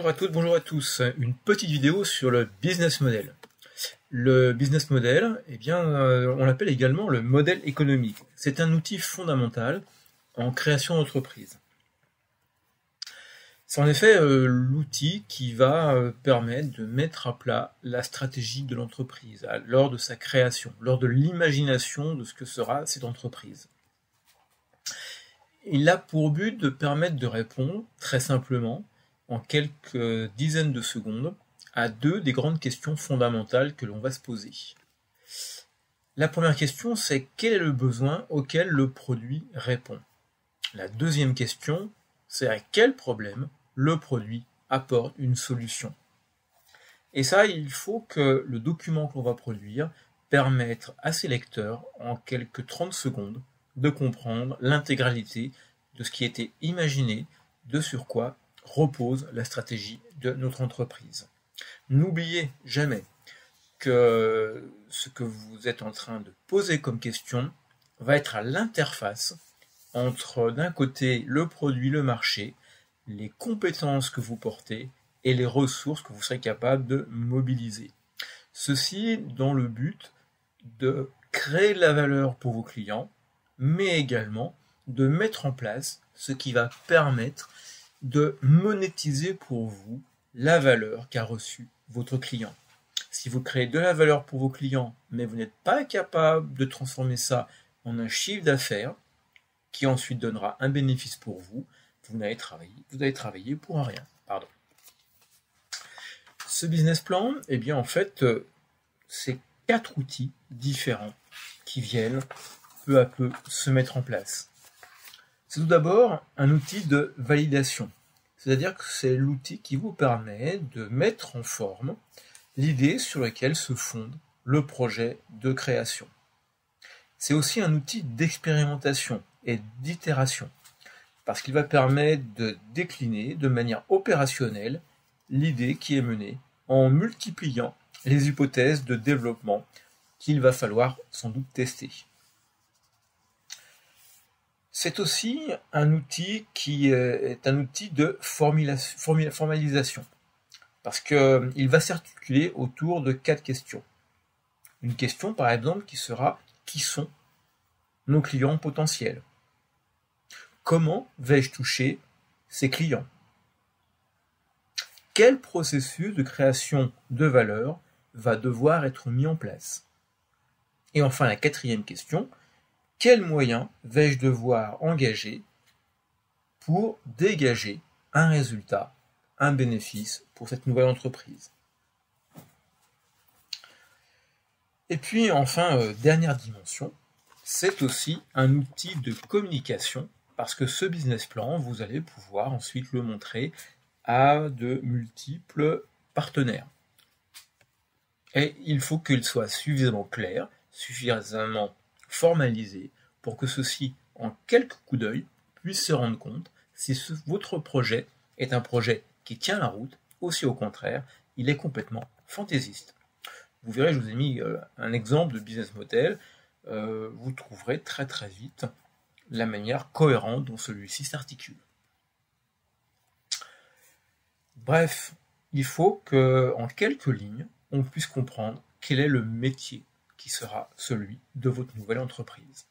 Bonjour à toutes, bonjour à tous. Une petite vidéo sur le business model. Le business model, on l'appelle également le modèle économique. C'est un outil fondamental en création d'entreprise. C'est en effet l'outil qui va permettre de mettre à plat la stratégie de l'entreprise lors de sa création, lors de l'imagination de ce que sera cette entreprise. Il a pour but de permettre de répondre très simplement, en quelques dizaines de secondes, à deux des grandes questions fondamentales que l'on va se poser. La première question, c'est quel est le besoin auquel le produit répond? La deuxième question, c'est à quel problème le produit apporte une solution. Et ça, il faut que le document qu'on va produire permette à ses lecteurs, en quelques 30 secondes, de comprendre l'intégralité de ce qui a été imaginé, de sur quoi repose la stratégie de notre entreprise. N'oubliez jamais que ce que vous êtes en train de poser comme question va être à l'interface entre d'un côté le produit, le marché, les compétences que vous portez et les ressources que vous serez capable de mobiliser. Ceci dans le but de créer de la valeur pour vos clients, mais également de mettre en place ce qui va permettre de monétiser pour vous la valeur qu'a reçue votre client. Si vous créez de la valeur pour vos clients, mais vous n'êtes pas capable de transformer ça en un chiffre d'affaires qui ensuite donnera un bénéfice pour vous, vous allez travailler pour un rien. Ce business plan, en fait, c'est 4 outils différents qui viennent peu à peu se mettre en place. C'est tout d'abord un outil de validation, c'est-à-dire que c'est l'outil qui vous permet de mettre en forme l'idée sur laquelle se fonde le projet de création. C'est aussi un outil d'expérimentation et d'itération, parce qu'il va permettre de décliner de manière opérationnelle l'idée qui est menée en multipliant les hypothèses de développement qu'il va falloir sans doute tester. C'est aussi un outil qui est un outil de formalisation, parce qu'il va s'articuler autour de 4 questions. Une question, par exemple, qui sera « Qui sont nos clients potentiels ?» Comment vais-je toucher ces clients? Quel processus de création de valeur va devoir être mis en place? Et enfin, la 4e question, quels moyens vais-je devoir engager pour dégager un résultat, un bénéfice pour cette nouvelle entreprise? Et puis enfin, dernière dimension, c'est aussi un outil de communication, parce que ce business plan, vous allez pouvoir ensuite le montrer à de multiples partenaires. Et il faut qu'il soit suffisamment clair, suffisamment formalisé, pour que ceux-ci, en quelques coups d'œil, puissent se rendre compte si votre projet est un projet qui tient la route, ou si au contraire, il est complètement fantaisiste. Vous verrez, je vous ai mis un exemple de business model, vous trouverez très très vite la manière cohérente dont celui-ci s'articule. Bref, il faut qu'en quelques lignes, on puisse comprendre quel est le métier qui sera celui de votre nouvelle entreprise.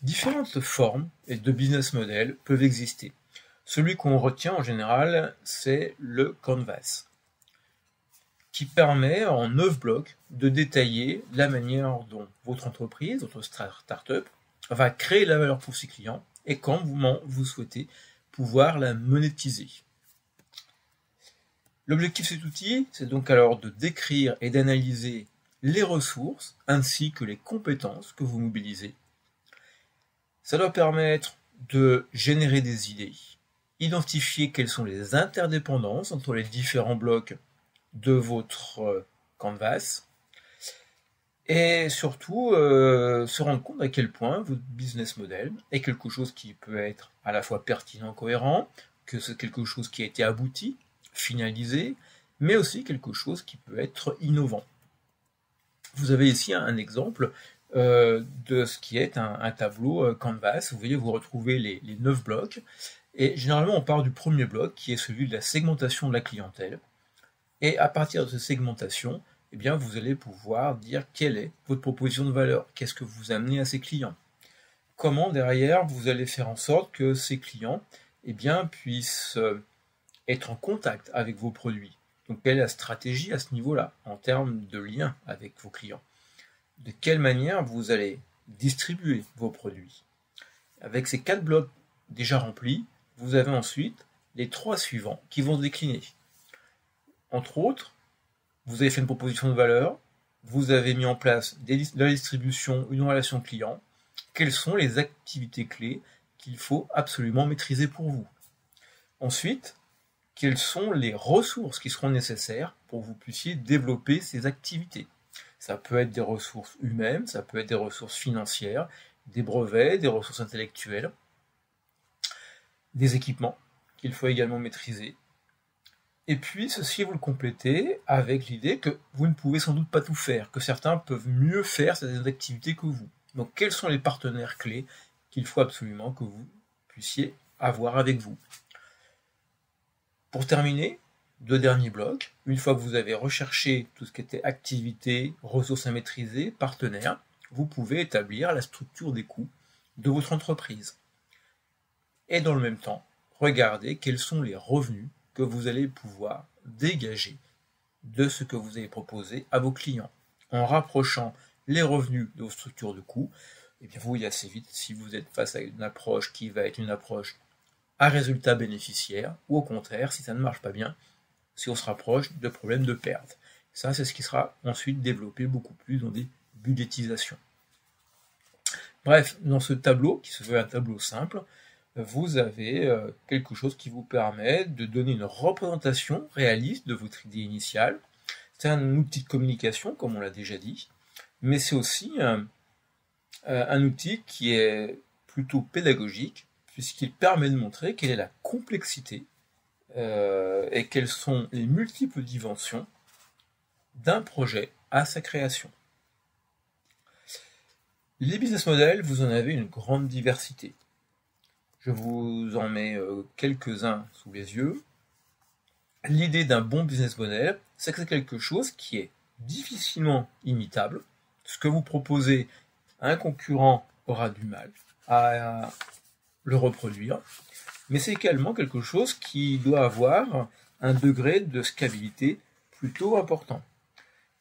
Différentes formes de business model peuvent exister. Celui qu'on retient en général, c'est le Canvas, qui permet en 9 blocs de détailler la manière dont votre entreprise, votre start-up, va créer la valeur pour ses clients et comment vous souhaitez pouvoir la monétiser. L'objectif de cet outil, c'est donc alors de décrire et d'analyser les ressources ainsi que les compétences que vous mobilisez. Ça doit permettre de générer des idées, identifier quelles sont les interdépendances entre les différents blocs de votre canvas et surtout se rendre compte à quel point votre business model est quelque chose qui peut être à la fois pertinent, cohérent, que c'est quelque chose qui a été abouti, finalisé, mais aussi quelque chose qui peut être innovant. Vous avez ici un exemple de ce qui est un tableau Canvas. Vous voyez, vous retrouvez les 9 blocs. Et généralement, on part du premier bloc, qui est celui de la segmentation de la clientèle. Et à partir de cette segmentation, eh bien, vous allez pouvoir dire quelle est votre proposition de valeur, qu'est-ce que vous amenez à ces clients. Comment, derrière, vous allez faire en sorte que ces clients eh bien, puissent être en contact avec vos produits. Donc, quelle est la stratégie à ce niveau-là, en termes de lien avec vos clients? De quelle manière vous allez distribuer vos produits? Avec ces 4 blocs déjà remplis, vous avez ensuite les 3 suivants qui vont se décliner. Entre autres, vous avez fait une proposition de valeur, vous avez mis en place de la distribution, une relation client. Quelles sont les activités clés qu'il faut absolument maîtriser pour vous? Ensuite, quelles sont les ressources qui seront nécessaires pour que vous puissiez développer ces activités? Ça peut être des ressources humaines, ça peut être des ressources financières, des brevets, des ressources intellectuelles, des équipements qu'il faut également maîtriser. Et puis, ceci, vous le complétez avec l'idée que vous ne pouvez sans doute pas tout faire, que certains peuvent mieux faire ces activités que vous. Donc, quels sont les partenaires clés qu'il faut absolument que vous puissiez avoir avec vous? Pour terminer, 2 derniers blocs. Une fois que vous avez recherché tout ce qui était activité, ressources à maîtriser, partenaires, vous pouvez établir la structure des coûts de votre entreprise. Et dans le même temps, regardez quels sont les revenus que vous allez pouvoir dégager de ce que vous avez proposé à vos clients. En rapprochant les revenus de vos structures de coûts, et bien vous voyez assez vite si vous êtes face à une approche qui va être une approche à résultat bénéficiaire, ou au contraire, si ça ne marche pas bien, si on se rapproche de problèmes de perte. Ça, c'est ce qui sera ensuite développé beaucoup plus dans des budgétisations. Bref, dans ce tableau, qui se veut un tableau simple, vous avez quelque chose qui vous permet de donner une représentation réaliste de votre idée initiale. C'est un outil de communication, comme on l'a déjà dit, mais c'est aussi un outil qui est plutôt pédagogique, puisqu'il permet de montrer quelle est la complexité et quelles sont les multiples dimensions d'un projet à sa création. Les business models, vous en avez une grande diversité. Je vous en mets quelques-uns sous les yeux. L'idée d'un bon business model, c'est que c'est quelque chose qui est difficilement imitable. Ce que vous proposez à un concurrent aura du mal à le reproduire, mais c'est également quelque chose qui doit avoir un degré de scalabilité plutôt important.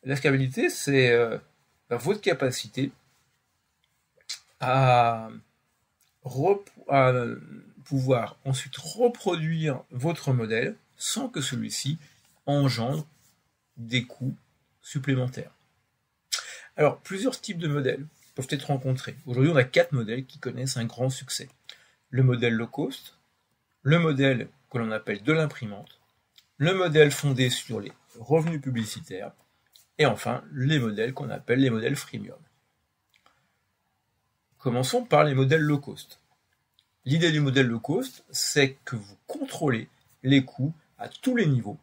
La scalabilité, c'est votre capacité à pouvoir ensuite reproduire votre modèle sans que celui-ci engendre des coûts supplémentaires. Alors, plusieurs types de modèles peuvent être rencontrés. Aujourd'hui, on a 4 modèles qui connaissent un grand succès. Le modèle low cost, le modèle que l'on appelle de l'imprimante, le modèle fondé sur les revenus publicitaires, et enfin, les modèles qu'on appelle les modèles freemium. Commençons par les modèles low cost. L'idée du modèle low cost, c'est que vous contrôlez les coûts à tous les niveaux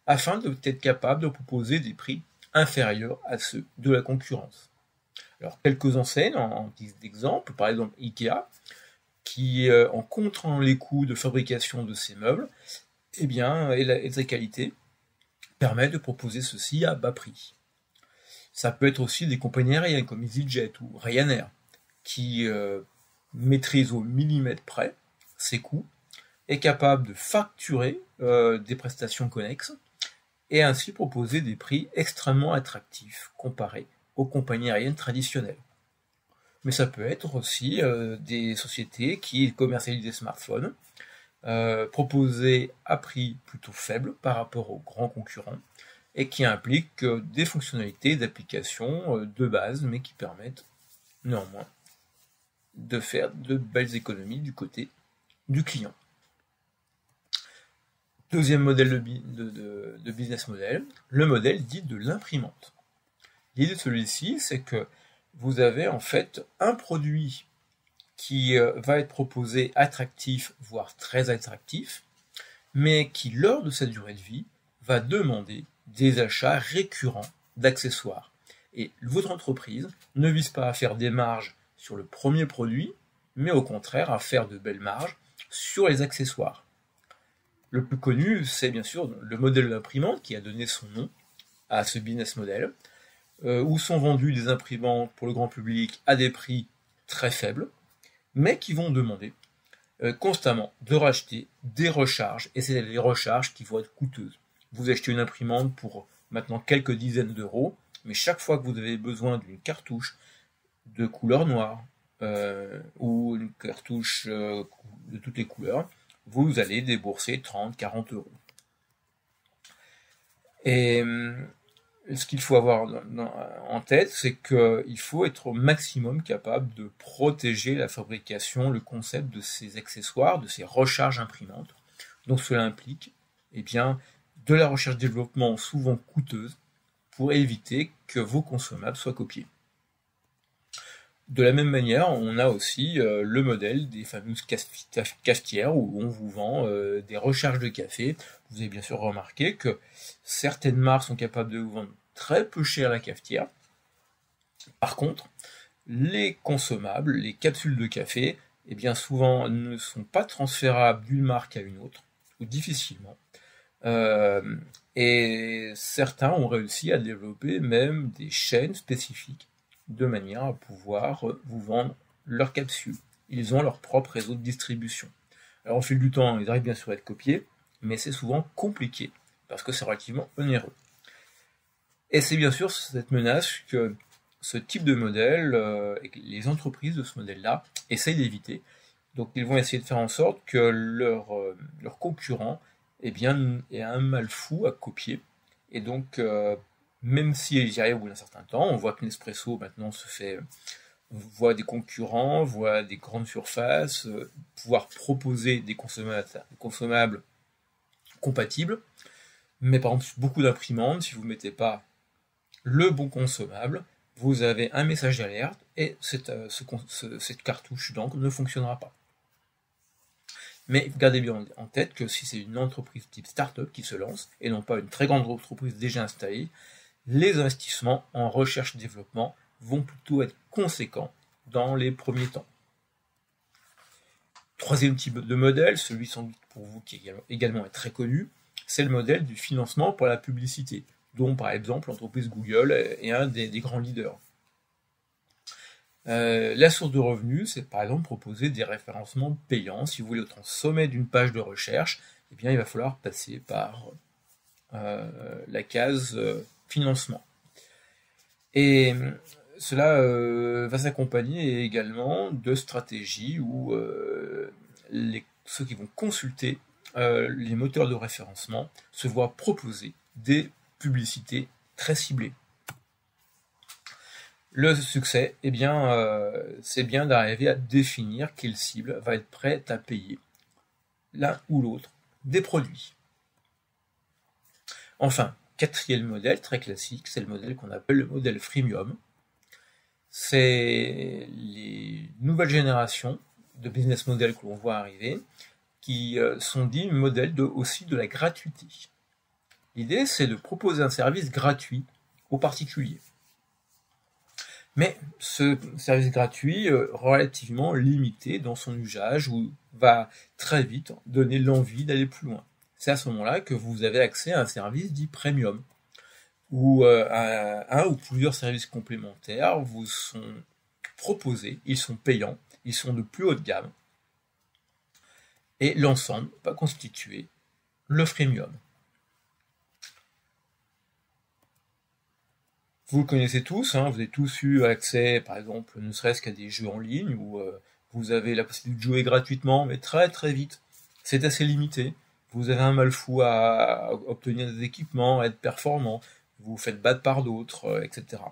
afin d'être capable de proposer des prix inférieurs à ceux de la concurrence. Alors, quelques enseignes en guise d'exemple, par exemple Ikea, qui, en comptant les coûts de fabrication de ces meubles, eh bien, et sa qualité, permet de proposer ceci à bas prix. Ça peut être aussi des compagnies aériennes comme EasyJet ou Ryanair, qui maîtrisent au millimètre près ses coûts, est capable de facturer des prestations connexes, et ainsi proposer des prix extrêmement attractifs comparés aux compagnies aériennes traditionnelles. Mais ça peut être aussi des sociétés qui commercialisent des smartphones, proposés à prix plutôt faible par rapport aux grands concurrents, et qui impliquent des fonctionnalités d'application de base, mais qui permettent néanmoins de faire de belles économies du côté du client. Deuxième modèle de business model, le modèle dit de l'imprimante. L'idée de celui-ci, c'est que vous avez en fait un produit qui va être proposé attractif, voire très attractif, mais qui, lors de sa durée de vie, va demander des achats récurrents d'accessoires. Et votre entreprise ne vise pas à faire des marges sur le premier produit, mais au contraire à faire de belles marges sur les accessoires. Le plus connu, c'est bien sûr le modèle d'imprimante qui a donné son nom à ce business model, où sont vendus des imprimantes pour le grand public à des prix très faibles, mais qui vont demander constamment de racheter des recharges, et c'est les recharges qui vont être coûteuses. Vous achetez une imprimante pour maintenant quelques dizaines d'euros, mais chaque fois que vous avez besoin d'une cartouche de couleur noire, ou une cartouche de toutes les couleurs, vous allez débourser 30, 40 euros. Et ce qu'il faut avoir en tête, c'est qu'il faut être au maximum capable de protéger la fabrication, le concept de ces accessoires, de ces recharges imprimantes. Donc cela implique de la recherche-développement souvent coûteuse pour éviter que vos consommables soient copiés. De la même manière, on a aussi le modèle des fameuses cafetières où on vous vend des recharges de café. Vous avez bien sûr remarqué que certaines marques sont capables de vous vendre très peu cher la cafetière. Par contre, les consommables, les capsules de café, souvent ne sont pas transférables d'une marque à une autre, ou difficilement. Et certains ont réussi à développer même des chaînes spécifiques de manière à pouvoir vous vendre leurs capsules. Ils ont leur propre réseau de distribution. Alors au fil du temps, ils arrivent bien sûr à être copiés, mais c'est souvent compliqué, parce que c'est relativement onéreux. Et c'est bien sûr cette menace que ce type de modèle, et que les entreprises de ce modèle-là essayent d'éviter. Donc ils vont essayer de faire en sorte que leur concurrent ait un mal fou à copier. Et donc même s'ils y arrivent au bout d'un certain temps, on voit que Nespresso maintenant voit des concurrents, voit des grandes surfaces, pouvoir proposer des consommables compatibles. Mais par exemple, beaucoup d'imprimantes, si vous ne mettez pas le bon consommable, vous avez un message d'alerte et cette cartouche d'encre ne fonctionnera pas. Mais gardez bien en tête que si c'est une entreprise type start-up qui se lance, et non pas une très grande entreprise déjà installée, les investissements en recherche-développement vont plutôt être conséquents dans les premiers temps. Troisième type de modèle, celui sans doute pour vous qui également est très connu, c'est le modèle du financement pour la publicité, dont par exemple l'entreprise Google est un des grands leaders. La source de revenus, c'est par exemple proposer des référencements payants. Si vous voulez être en sommet d'une page de recherche, il va falloir passer par la case financement. Et cela va s'accompagner également de stratégies où ceux qui vont consulter les moteurs de référencement se voient proposer des publicités très ciblées. Le succès, c'est bien d'arriver à définir quelle cible va être prête à payer l'un ou l'autre des produits. Enfin, quatrième modèle très classique, c'est le modèle qu'on appelle le modèle freemium. C'est les nouvelles générations de business models que l'on voit arriver, qui sont dits modèles aussi de la gratuité. L'idée, c'est de proposer un service gratuit aux particuliers. Mais ce service gratuit, relativement limité dans son usage, va très vite donner l'envie d'aller plus loin. C'est à ce moment-là que vous avez accès à un service dit premium, où un ou plusieurs services complémentaires vous sont proposés, ils sont payants, ils sont de plus haute gamme, et l'ensemble va constituer le freemium. Vous le connaissez tous, vous avez tous eu accès, par exemple, ne serait-ce qu'à des jeux en ligne, où vous avez la possibilité de jouer gratuitement, mais très très vite. C'est assez limité. Vous avez un mal fou à obtenir des équipements, à être performant, vous vous faites battre par d'autres, etc.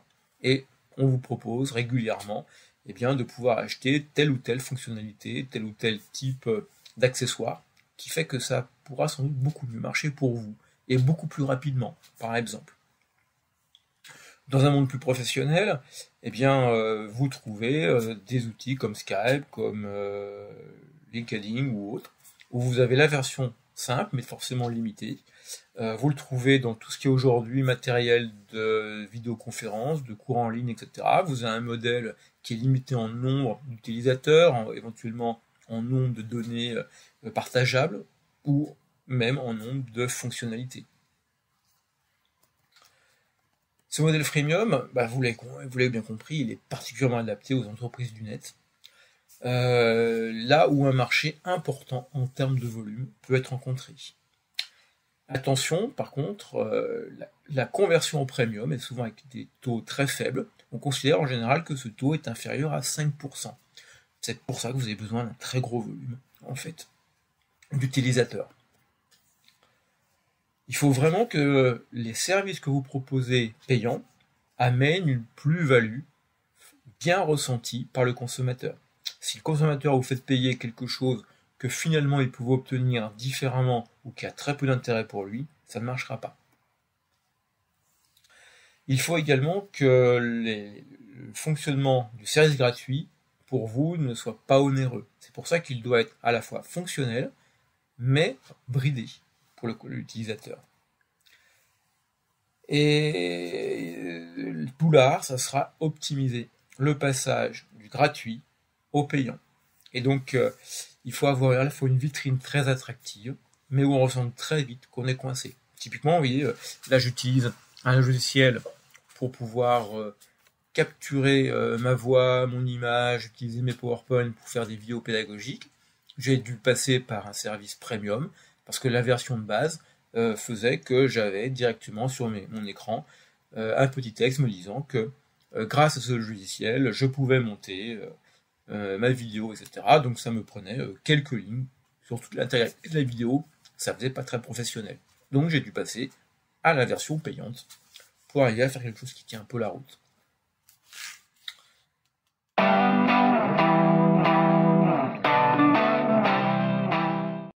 Et on vous propose régulièrement de pouvoir acheter telle ou telle fonctionnalité, tel ou tel type d'accessoire, qui fait que ça pourra sans doute beaucoup mieux marcher pour vous, et beaucoup plus rapidement, par exemple. Dans un monde plus professionnel, vous trouvez des outils comme Skype, comme LinkedIn ou autres, où vous avez la version simple, mais forcément limité. Vous le trouvez dans tout ce qui est aujourd'hui matériel de vidéoconférence, de cours en ligne, etc. Vous avez un modèle qui est limité en nombre d'utilisateurs, éventuellement en nombre de données partageables, ou même en nombre de fonctionnalités. Ce modèle freemium, vous l'avez bien compris, il est particulièrement adapté aux entreprises du net. Là où un marché important en termes de volume peut être rencontré. Attention, par contre, la conversion au premium est souvent avec des taux très faibles. On considère en général que ce taux est inférieur à 5%. C'est pour ça que vous avez besoin d'un très gros volume, en fait, d'utilisateurs. Il faut vraiment que les services que vous proposez payants amènent une plus-value bien ressentie par le consommateur. Si le consommateur vous fait payer quelque chose que finalement il pouvait obtenir différemment ou qui a très peu d'intérêt pour lui, ça ne marchera pas. Il faut également que le fonctionnement du service gratuit pour vous ne soit pas onéreux. C'est pour ça qu'il doit être à la fois fonctionnel, mais bridé pour l'utilisateur. Et Poulard, ça sera optimiser le passage du gratuit au payant. Et donc, il faut avoir à la fois une vitrine très attractive, mais où on ressent très vite qu'on est coincé. Typiquement, vous voyez, là j'utilise un logiciel pour pouvoir capturer ma voix, mon image, utiliser mes PowerPoint pour faire des vidéos pédagogiques. J'ai dû passer par un service premium, parce que la version de base faisait que j'avais directement sur mon écran un petit texte me disant que grâce à ce logiciel, je pouvais monter ma vidéo, etc. Donc ça me prenait quelques lignes sur toute l'intégralité de la vidéo, ça faisait pas très professionnel. Donc j'ai dû passer à la version payante pour arriver à faire quelque chose qui tient un peu la route.